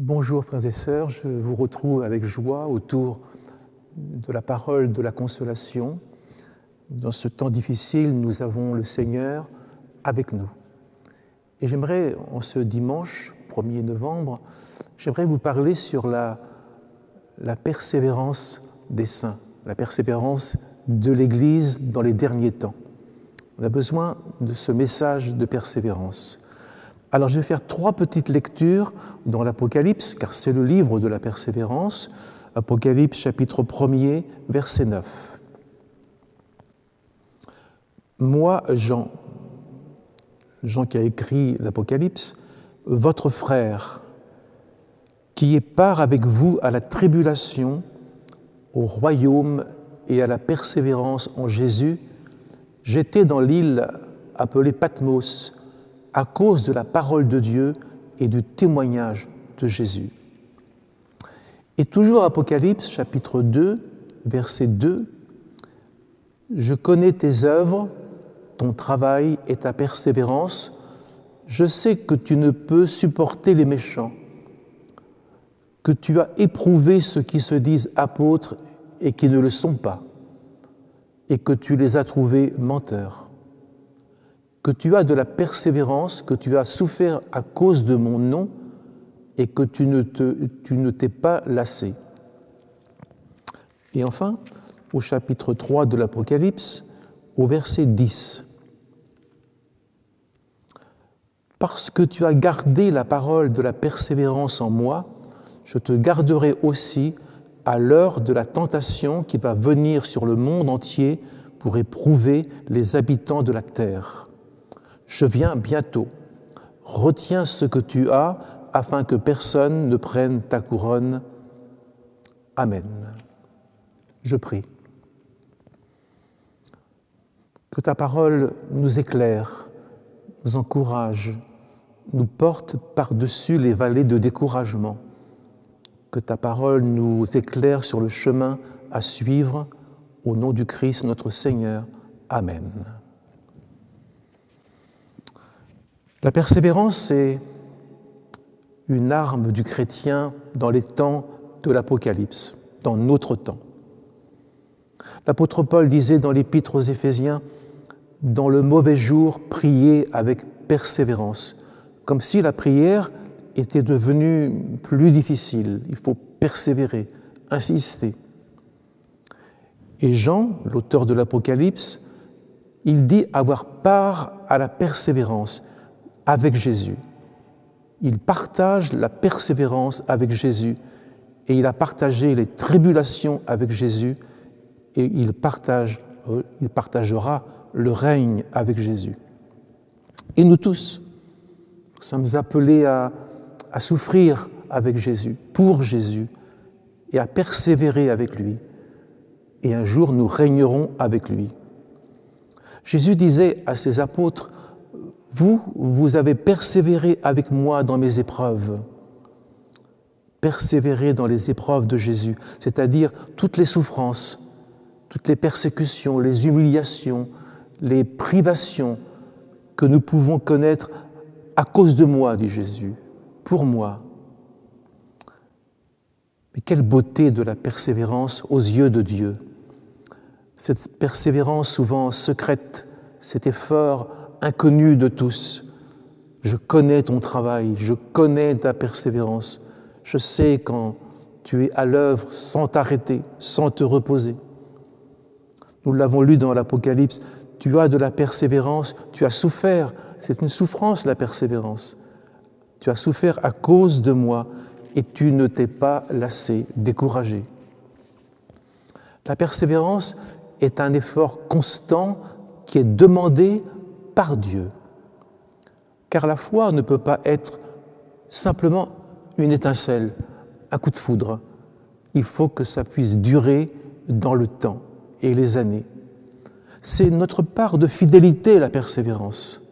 Bonjour frères et sœurs, je vous retrouve avec joie autour de la parole de la consolation. Dans ce temps difficile, nous avons le Seigneur avec nous. Et j'aimerais, en ce dimanche 1er novembre, j'aimerais vous parler sur la persévérance des saints, la persévérance de l'Église dans les derniers temps. On a besoin de ce message de persévérance. Alors je vais faire 3 petites lectures dans l'Apocalypse, car c'est le livre de la persévérance. Apocalypse chapitre 1er, verset 9. Moi, Jean qui a écrit l'Apocalypse, votre frère, qui est part avec vous à la tribulation, au royaume et à la persévérance en Jésus, j'étais dans l'île appelée Patmos, à cause de la parole de Dieu et du témoignage de Jésus. Et toujours Apocalypse, chapitre 2, verset 2, « Je connais tes œuvres, ton travail et ta persévérance. Je sais que tu ne peux supporter les méchants, que tu as éprouvé ceux qui se disent apôtres et qui ne le sont pas, et que tu les as trouvés menteurs. Que tu as de la persévérance, que tu as souffert à cause de mon nom et que tu ne t'es pas lassé. » Et enfin, au chapitre 3 de l'Apocalypse, au verset 10. « Parce que tu as gardé la parole de la persévérance en moi, je te garderai aussi à l'heure de la tentation qui va venir sur le monde entier pour éprouver les habitants de la terre. Je viens bientôt. Retiens ce que tu as, afin que personne ne prenne ta couronne. Amen. » Je prie. Que ta parole nous éclaire, nous encourage, nous porte par-dessus les vallées de découragement. Que ta parole nous éclaire sur le chemin à suivre, au nom du Christ notre Seigneur. Amen. La persévérance est une arme du chrétien dans les temps de l'Apocalypse, dans notre temps. L'apôtre Paul disait dans l'Épître aux Éphésiens, « Dans le mauvais jour, priez avec persévérance », comme si la prière était devenue plus difficile. Il faut persévérer, insister. Et Jean, l'auteur de l'Apocalypse, il dit avoir part à la persévérance avec Jésus. Il partage la persévérance avec Jésus et il a partagé les tribulations avec Jésus et il partagera le règne avec Jésus. Et nous tous, nous sommes appelés à souffrir avec Jésus, pour Jésus, et à persévérer avec lui. Et un jour, nous régnerons avec lui. Jésus disait à ses apôtres, « Vous avez persévéré avec moi dans mes épreuves. » Persévérer dans les épreuves de Jésus, c'est-à-dire toutes les souffrances, toutes les persécutions, les humiliations, les privations que nous pouvons connaître à cause de moi, dit Jésus, pour moi. Mais quelle beauté de la persévérance aux yeux de Dieu. Cette persévérance souvent secrète, cet effort inconnu de tous. Je connais ton travail, je connais ta persévérance. Je sais quand tu es à l'œuvre sans t'arrêter, sans te reposer. Nous l'avons lu dans l'Apocalypse, tu as de la persévérance, tu as souffert. C'est une souffrance, la persévérance. Tu as souffert à cause de moi et tu ne t'es pas lassé, découragé. La persévérance est un effort constant qui est demandé par Dieu. Car la foi ne peut pas être simplement une étincelle, un coup de foudre. Il faut que ça puisse durer dans le temps et les années. C'est notre part de fidélité, la persévérance.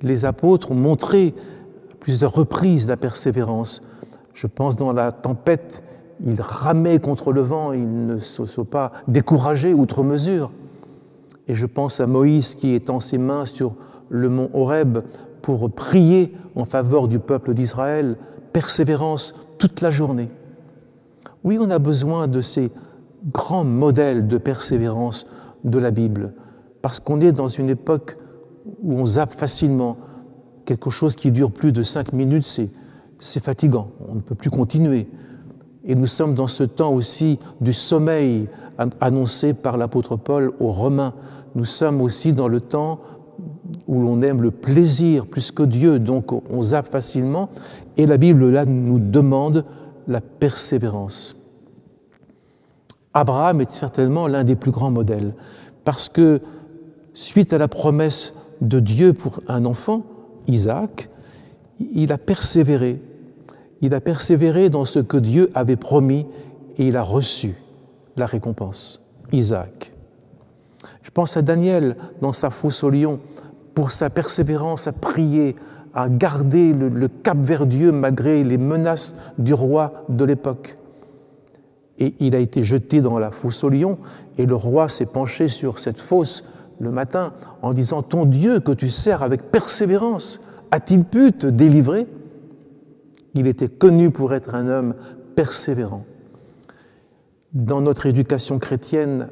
Les apôtres ont montré à plusieurs reprises la persévérance. Je pense dans la tempête, ils ramaient contre le vent, ils ne se sont pas découragés outre mesure. Et je pense à Moïse qui étend ses mains sur le mont Horeb pour prier en faveur du peuple d'Israël. Persévérance toute la journée. Oui, on a besoin de ces grands modèles de persévérance de la Bible, parce qu'on est dans une époque où on zappe facilement. Quelque chose qui dure plus de 5 minutes, c'est fatigant, on ne peut plus continuer. Et nous sommes dans ce temps aussi du sommeil annoncé par l'apôtre Paul aux Romains. Nous sommes aussi dans le temps où l'on aime le plaisir plus que Dieu, donc on zappe facilement. Et la Bible, là, nous demande la persévérance. Abraham est certainement l'un des plus grands modèles, parce que suite à la promesse de Dieu pour un enfant, Isaac, il a persévéré. Il a persévéré dans ce que Dieu avait promis et il a reçu la récompense, Isaac. Je pense à Daniel dans sa fosse au lion, pour sa persévérance à prier, à garder le cap vers Dieu malgré les menaces du roi de l'époque. Et il a été jeté dans la fosse aux lions et le roi s'est penché sur cette fosse le matin en disant « Ton Dieu que tu sers avec persévérance, a-t-il pu te délivrer ?» Il était connu pour être un homme persévérant. Dans notre éducation chrétienne,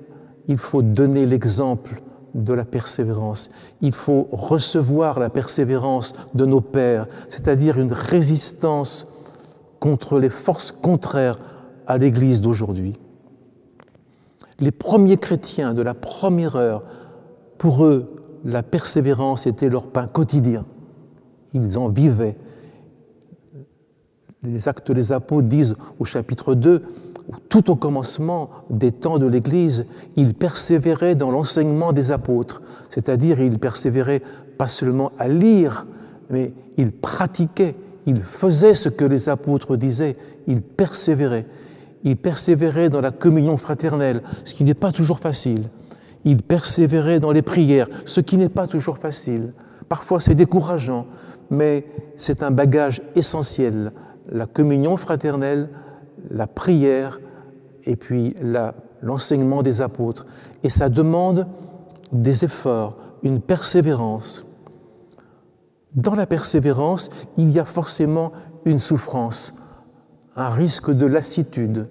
il faut donner l'exemple de la persévérance. Il faut recevoir la persévérance de nos pères, c'est-à-dire une résistance contre les forces contraires à l'Église d'aujourd'hui. Les premiers chrétiens de la première heure, pour eux, la persévérance était leur pain quotidien. Ils en vivaient. Les Actes des Apôtres disent au chapitre 2, tout au commencement des temps de l'Église, ils persévéraient dans l'enseignement des apôtres, c'est-à-dire ils persévéraient pas seulement à lire, mais ils pratiquaient, ils faisaient ce que les apôtres disaient, ils persévéraient. Ils persévéraient dans la communion fraternelle, ce qui n'est pas toujours facile. Ils persévéraient dans les prières, ce qui n'est pas toujours facile. Parfois c'est décourageant, mais c'est un bagage essentiel. La communion fraternelle, la prière et puis l'enseignement des apôtres. Et ça demande des efforts, une persévérance. Dans la persévérance, il y a forcément une souffrance, un risque de lassitude.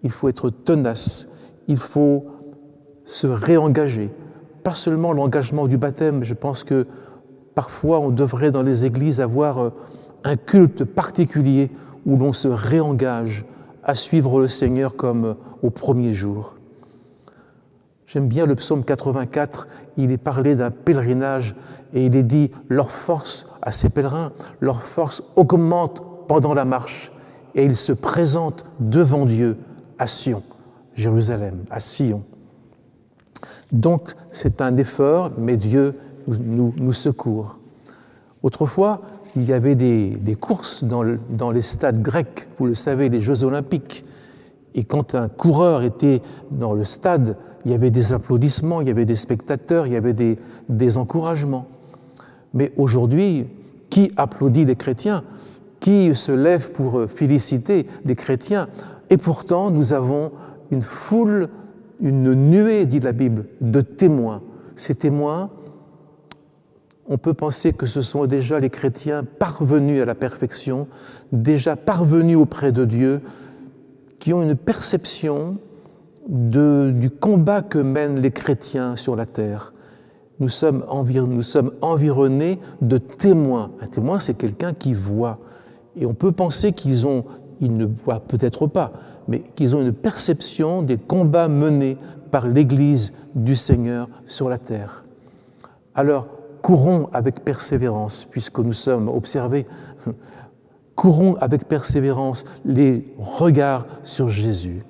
Il faut être tenace, il faut se réengager. Pas seulement l'engagement du baptême, je pense que parfois on devrait dans les églises avoir un culte particulier où l'on se réengage à suivre le Seigneur comme au premier jour. J'aime bien le psaume 84, il est parlé d'un pèlerinage et il est dit « leur force à ces pèlerins, leur force augmente pendant la marche et ils se présentent devant Dieu à Sion, Jérusalem, à Sion. » Donc c'est un effort, mais Dieu nous secourt. Autrefois, il y avait des courses dans les stades grecs, vous le savez, les Jeux olympiques. Et quand un coureur était dans le stade, il y avait des applaudissements, il y avait des spectateurs, il y avait des encouragements. Mais aujourd'hui, qui applaudit les chrétiens? Qui se lève pour féliciter les chrétiens? Et pourtant, nous avons une foule, une nuée, dit la Bible, de témoins. Ces témoins, on peut penser que ce sont déjà les chrétiens parvenus à la perfection, déjà parvenus auprès de Dieu, qui ont une perception du combat que mènent les chrétiens sur la terre. Nous sommes environnés de témoins. Un témoin, c'est quelqu'un qui voit. Et on peut penser ils ne voient peut-être pas, mais qu'ils ont une perception des combats menés par l'Église du Seigneur sur la terre. Alors, courons avec persévérance, puisque nous sommes observés. Courons avec persévérance les regards sur Jésus.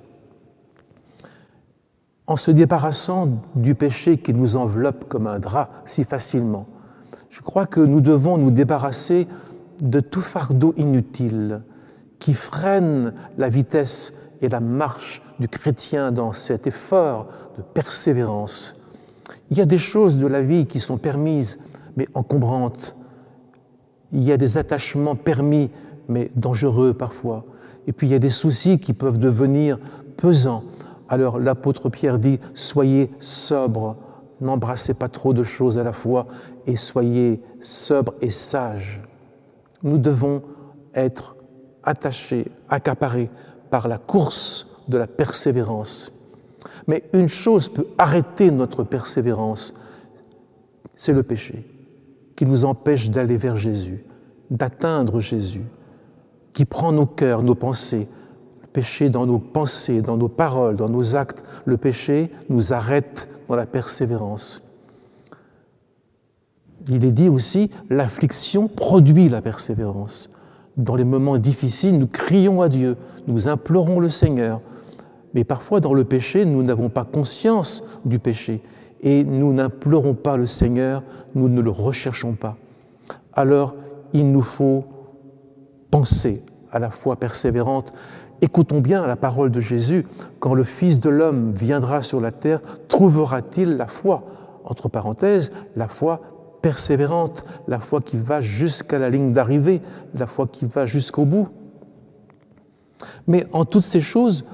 En se débarrassant du péché qui nous enveloppe comme un drap si facilement, je crois que nous devons nous débarrasser de tout fardeau inutile qui freine la vitesse et la marche du chrétien dans cet effort de persévérance. Il y a des choses de la vie qui sont permises, mais encombrantes. Il y a des attachements permis, mais dangereux parfois. Et puis il y a des soucis qui peuvent devenir pesants. Alors l'apôtre Pierre dit « Soyez sobres, n'embrassez pas trop de choses à la fois, et soyez sobres et sages. » Nous devons être attachés, accaparés par la course de la persévérance. Mais une chose peut arrêter notre persévérance, c'est le péché, qui nous empêche d'aller vers Jésus, d'atteindre Jésus, qui prend nos cœurs, nos pensées. Le péché dans nos pensées, dans nos paroles, dans nos actes, le péché nous arrête dans la persévérance. Il est dit aussi, l'affliction produit la persévérance. Dans les moments difficiles, nous crions à Dieu, nous implorons le Seigneur. Mais parfois, dans le péché, nous n'avons pas conscience du péché et nous n'implorons pas le Seigneur, nous ne le recherchons pas. Alors, il nous faut penser à la foi persévérante. Écoutons bien la parole de Jésus. Quand le Fils de l'homme viendra sur la terre, trouvera-t-il la foi? Entre parenthèses, la foi persévérante, la foi qui va jusqu'à la ligne d'arrivée, la foi qui va jusqu'au bout. Mais en toutes ces choses,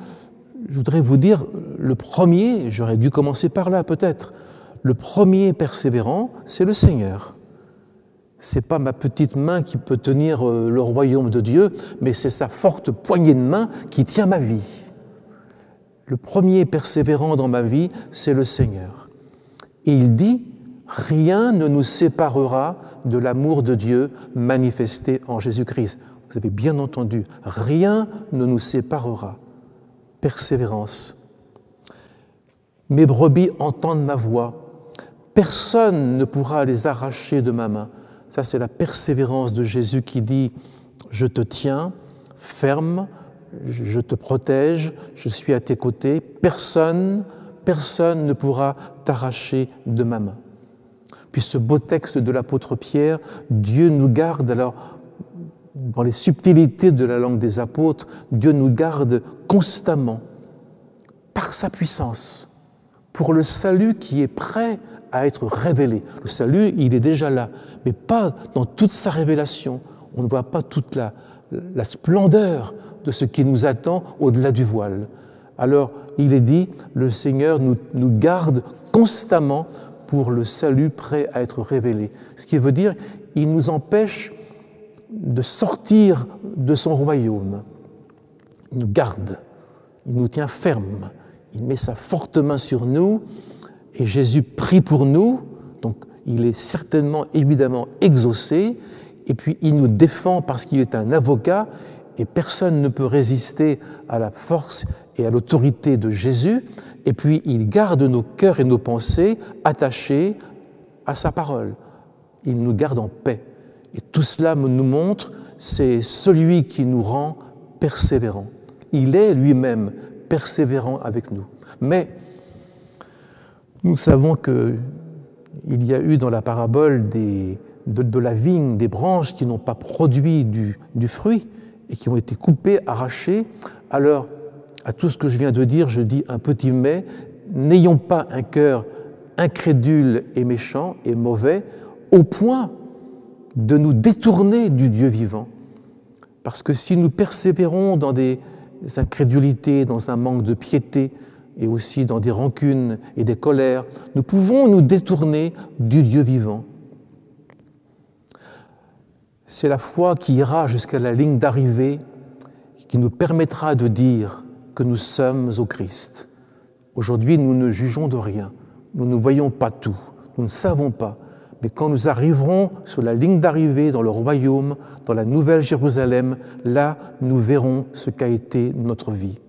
je voudrais vous dire, le premier, j'aurais dû commencer par là peut-être, le premier persévérant, c'est le Seigneur. Ce n'est pas ma petite main qui peut tenir le royaume de Dieu, mais c'est sa forte poignée de main qui tient ma vie. Le premier persévérant dans ma vie, c'est le Seigneur. Et il dit, rien ne nous séparera de l'amour de Dieu manifesté en Jésus-Christ. Vous avez bien entendu, rien ne nous séparera. Persévérance. Mes brebis entendent ma voix. Personne ne pourra les arracher de ma main. Ça, c'est la persévérance de Jésus qui dit « Je te tiens ferme, je te protège, je suis à tes côtés. Personne ne pourra t'arracher de ma main. » Puis ce beau texte de l'apôtre Pierre, Dieu nous garde, alors dans les subtilités de la langue des apôtres, Dieu nous garde constamment par sa puissance pour le salut qui est prêt à être révélé. Le salut, il est déjà là, mais pas dans toute sa révélation. On ne voit pas toute la splendeur de ce qui nous attend au-delà du voile. Alors, il est dit, le Seigneur nous garde constamment pour le salut prêt à être révélé. Ce qui veut dire, il nous empêche de sortir de son royaume. Il nous garde, il nous tient ferme, il met sa forte main sur nous et Jésus prie pour nous, donc il est certainement, évidemment exaucé et puis il nous défend parce qu'il est un avocat et personne ne peut résister à la force et à l'autorité de Jésus et puis il garde nos cœurs et nos pensées attachés à sa parole. Il nous garde en paix. Et tout cela nous montre, c'est celui qui nous rend persévérants. Il est lui-même persévérant avec nous. Mais nous savons qu'il y a eu dans la parabole de la vigne des branches qui n'ont pas produit du fruit et qui ont été coupées, arrachées. Alors, à tout ce que je viens de dire, je dis un petit mais, n'ayons pas un cœur incrédule et méchant et mauvais au point de nous détourner du Dieu vivant. Parce que si nous persévérons dans des incrédulités, dans un manque de piété, et aussi dans des rancunes et des colères, nous pouvons nous détourner du Dieu vivant. C'est la foi qui ira jusqu'à la ligne d'arrivée qui nous permettra de dire que nous sommes au Christ. Aujourd'hui, nous ne jugeons de rien, nous ne voyons pas tout, nous ne savons pas. Mais quand nous arriverons sur la ligne d'arrivée dans le royaume, dans la nouvelle Jérusalem, là, nous verrons ce qu'a été notre vie.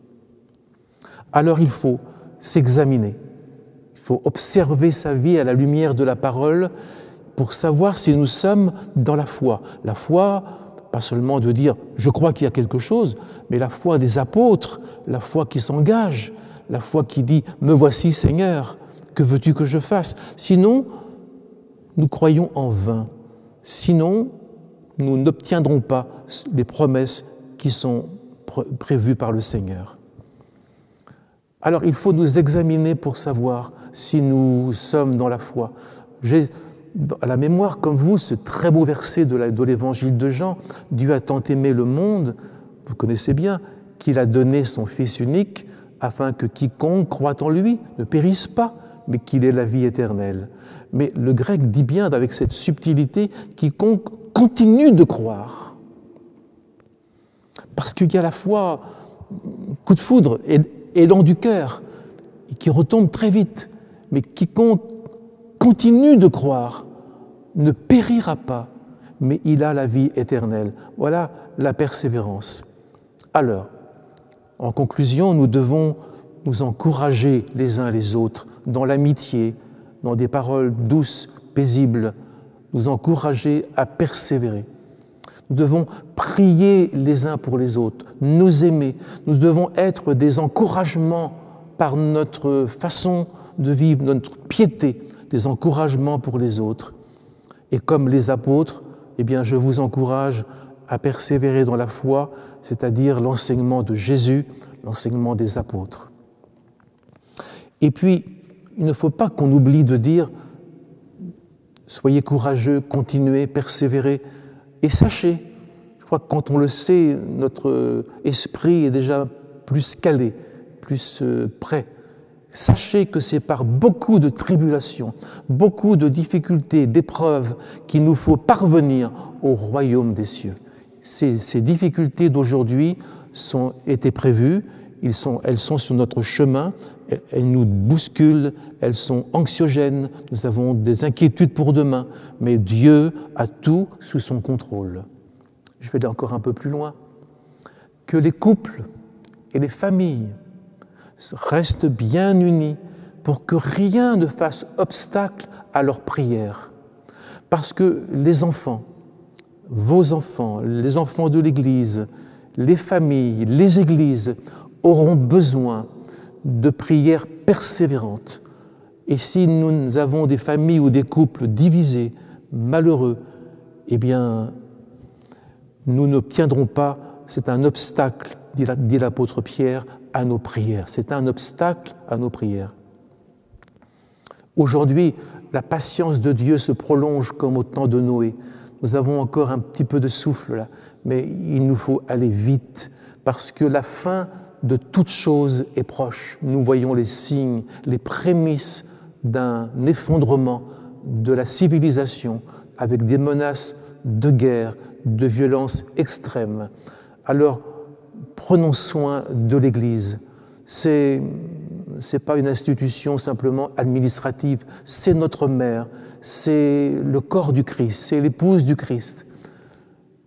Alors il faut s'examiner, il faut observer sa vie à la lumière de la parole pour savoir si nous sommes dans la foi. La foi, pas seulement de dire « je crois qu'il y a quelque chose », mais la foi des apôtres, la foi qui s'engage, la foi qui dit « me voici Seigneur, que veux-tu que je fasse ?» Sinon, nous croyons en vain. Sinon, nous n'obtiendrons pas les promesses qui sont prévues par le Seigneur. Alors, il faut nous examiner pour savoir si nous sommes dans la foi. J'ai à la mémoire, comme vous, ce très beau verset de l'évangile de Jean. Dieu a tant aimé le monde, vous connaissez bien, qu'il a donné son Fils unique afin que quiconque croit en lui ne périsse pas, mais qu'il ait la vie éternelle. Mais le grec dit bien avec cette subtilité, quiconque continue de croire. Parce qu'il y a à la fois coup de foudre, élan du cœur, qui retombe très vite, mais quiconque continue de croire ne périra pas, mais il a la vie éternelle. Voilà la persévérance. Alors, en conclusion, nous devons nous encourager les uns les autres dans l'amitié, dans des paroles douces, paisibles, nous encourager à persévérer. Nous devons prier les uns pour les autres, nous aimer. Nous devons être des encouragements par notre façon de vivre, notre piété, des encouragements pour les autres. Et comme les apôtres, eh bien, je vous encourage à persévérer dans la foi, c'est-à-dire l'enseignement de Jésus, l'enseignement des apôtres. Et puis, il ne faut pas qu'on oublie de dire « Soyez courageux, continuez, persévérez et sachez ». Je crois que quand on le sait, notre esprit est déjà plus calé, plus prêt. Sachez que c'est par beaucoup de tribulations, beaucoup de difficultés, d'épreuves qu'il nous faut parvenir au royaume des cieux. Ces difficultés d'aujourd'hui étaient prévues, elles sont sur notre chemin, elles nous bousculent, elles sont anxiogènes, nous avons des inquiétudes pour demain, mais Dieu a tout sous son contrôle. Je vais aller encore un peu plus loin. Que les couples et les familles restent bien unis pour que rien ne fasse obstacle à leur prière. Parce que les enfants, vos enfants, les enfants de l'Église, les familles, les églises auront besoin de prières persévérantes. Et si nous avons des familles ou des couples divisés, malheureux, eh bien, nous n'obtiendrons pas, c'est un obstacle, dit l'apôtre Pierre, à nos prières. C'est un obstacle à nos prières. Aujourd'hui, la patience de Dieu se prolonge comme au temps de Noé. Nous avons encore un petit peu de souffle là, mais il nous faut aller vite parce que la fin de toute chose est proche. Nous voyons les signes, les prémices d'un effondrement de la civilisation avec des menaces de guerre, de violence extrême. Alors, prenons soin de l'Église. C'est pas une institution simplement administrative, c'est notre mère, c'est le corps du Christ, c'est l'épouse du Christ.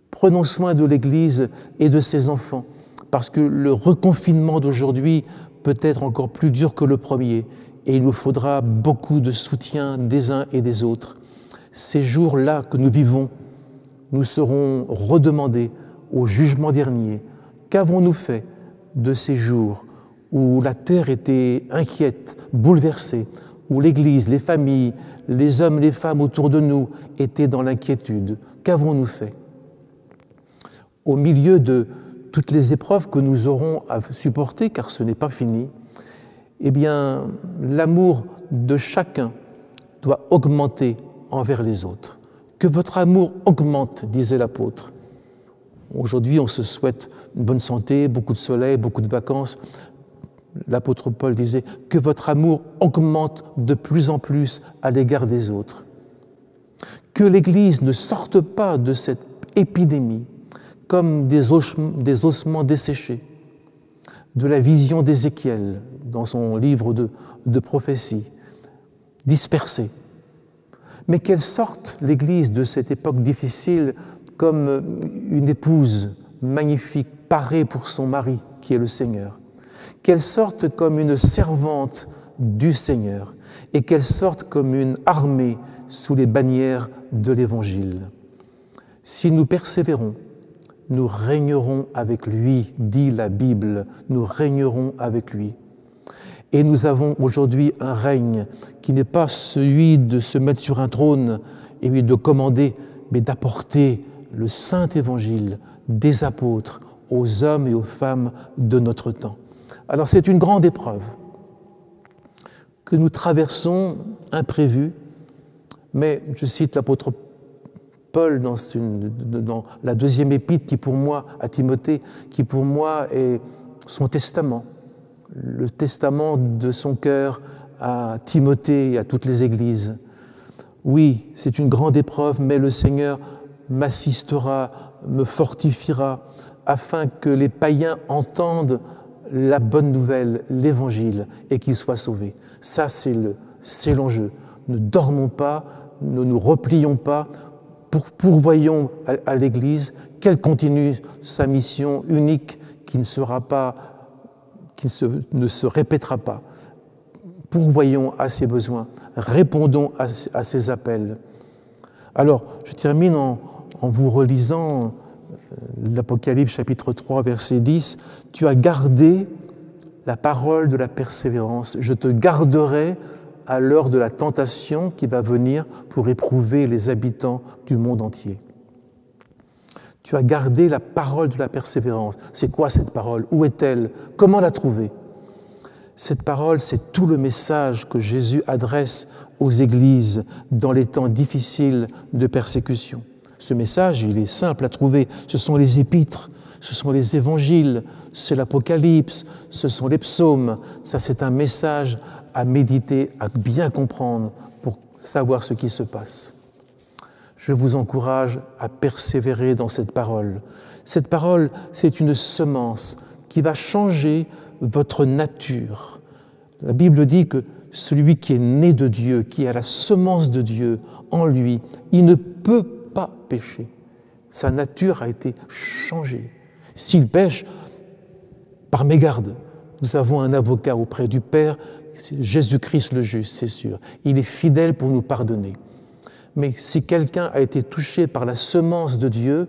Prenons soin de l'Église et de ses enfants, parce que le reconfinement d'aujourd'hui peut être encore plus dur que le premier, et il nous faudra beaucoup de soutien des uns et des autres. Ces jours-là que nous vivons, nous serons redemandés au jugement dernier. Qu'avons-nous fait de ces jours où la terre était inquiète, bouleversée, où l'Église, les familles, les hommes, les femmes autour de nous étaient dans l'inquiétude? Qu'avons-nous fait? Au milieu de toutes les épreuves que nous aurons à supporter, car ce n'est pas fini, eh bien, l'amour de chacun doit augmenter envers les autres. Que votre amour augmente, disait l'apôtre. Aujourd'hui, on se souhaite une bonne santé, beaucoup de soleil, beaucoup de vacances. L'apôtre Paul disait que votre amour augmente de plus en plus à l'égard des autres. Que l'Église ne sorte pas de cette épidémie comme des ossements desséchés, de la vision d'Ézéchiel dans son livre de prophétie, dispersée. Mais qu'elle sorte, l'Église, de cette époque difficile comme une épouse magnifique, parée pour son mari, qui est le Seigneur. Qu'elle sorte comme une servante du Seigneur et qu'elle sorte comme une armée sous les bannières de l'Évangile. Si nous persévérons, nous régnerons avec lui, dit la Bible, nous régnerons avec lui. Et nous avons aujourd'hui un règne qui n'est pas celui de se mettre sur un trône et de commander, mais d'apporter le saint évangile des apôtres aux hommes et aux femmes de notre temps. Alors c'est une grande épreuve que nous traversons imprévue, mais je cite l'apôtre Paul dans la deuxième épître qui pour moi, à Timothée, qui pour moi est son testament, le testament de son cœur à Timothée et à toutes les églises. Oui, c'est une grande épreuve, mais le Seigneur m'assistera, me fortifiera, afin que les païens entendent la bonne nouvelle, l'évangile, et qu'ils soient sauvés. Ça, c'est l'enjeu. Ne dormons pas, ne nous replions pas, pourvoyons à l'Église qu'elle continue sa mission unique qui ne se répétera pas. Pourvoyons à ses besoins, répondons à ses appels. Alors, je termine en vous relisant l'Apocalypse chapitre 3, verset 10. « Tu as gardé la parole de la persévérance. Je te garderai à l'heure de la tentation qui va venir pour éprouver les habitants du monde entier. » Tu as gardé la parole de la persévérance. C'est quoi cette parole? Où est-elle? Comment la trouver? Cette parole, c'est tout le message que Jésus adresse aux églises dans les temps difficiles de persécution. Ce message, il est simple à trouver. Ce sont les épîtres, ce sont les évangiles, c'est l'Apocalypse, ce sont les psaumes. Ça, c'est un message à méditer, à bien comprendre pour savoir ce qui se passe. Je vous encourage à persévérer dans cette parole. Cette parole, c'est une semence qui va changer votre nature. La Bible dit que celui qui est né de Dieu, qui a la semence de Dieu en lui, il ne peut pas pécher. Sa nature a été changée. S'il pêche, par mégarde, nous avons un avocat auprès du Père, c'est Jésus-Christ le juste, c'est sûr. Il est fidèle pour nous pardonner. Mais si quelqu'un a été touché par la semence de Dieu,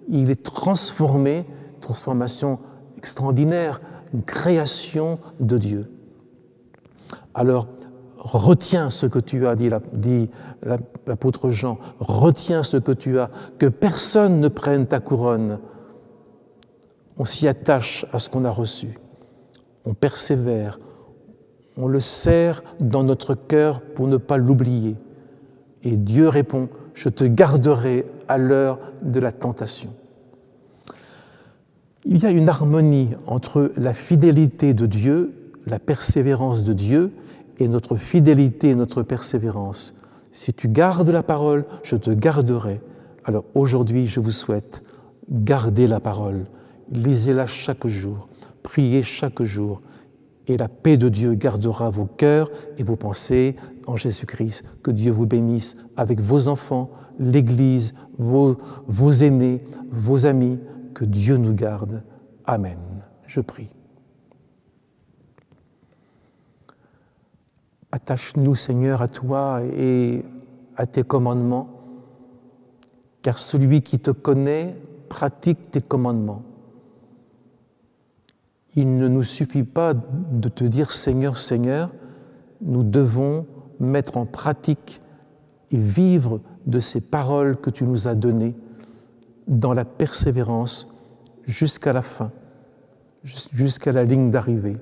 il est transformé, transformation extraordinaire, une création de Dieu. Alors, retiens ce que tu as, dit l'apôtre Jean, retiens ce que tu as, que personne ne prenne ta couronne. On s'y attache à ce qu'on a reçu. On persévère, on le serre dans notre cœur pour ne pas l'oublier. Et Dieu répond, je te garderai à l'heure de la tentation. Il y a une harmonie entre la fidélité de Dieu, la persévérance de Dieu, et notre fidélité et notre persévérance. Si tu gardes la parole, je te garderai. Alors aujourd'hui, je vous souhaite garder la parole. Lisez-la chaque jour, priez chaque jour, et la paix de Dieu gardera vos cœurs et vos pensées en Jésus-Christ. Que Dieu vous bénisse avec vos enfants, l'Église, vos aînés, vos amis. Que Dieu nous garde. Amen. Je prie. Attache-nous, Seigneur, à toi et à tes commandements, car celui qui te connaît pratique tes commandements. Il ne nous suffit pas de te dire « Seigneur, Seigneur », nous devons mettre en pratique et vivre de ces paroles que tu nous as données dans la persévérance jusqu'à la fin, jusqu'à la ligne d'arrivée.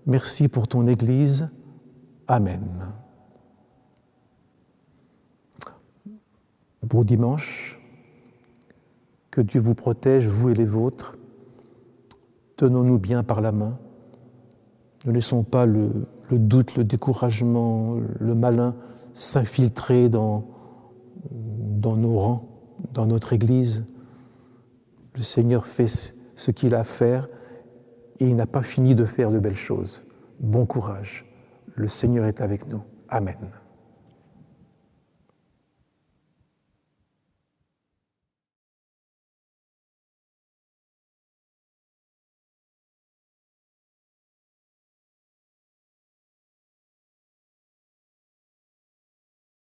Merci pour ton Église. Amen. Beau dimanche, que Dieu vous protège, vous et les vôtres. Tenons-nous bien par la main. Ne laissons pas le doute, le découragement, le malin s'infiltrer dans nos rangs, dans notre Église. Le Seigneur fait ce qu'il a à faire et il n'a pas fini de faire de belles choses. Bon courage. Le Seigneur est avec nous. Amen.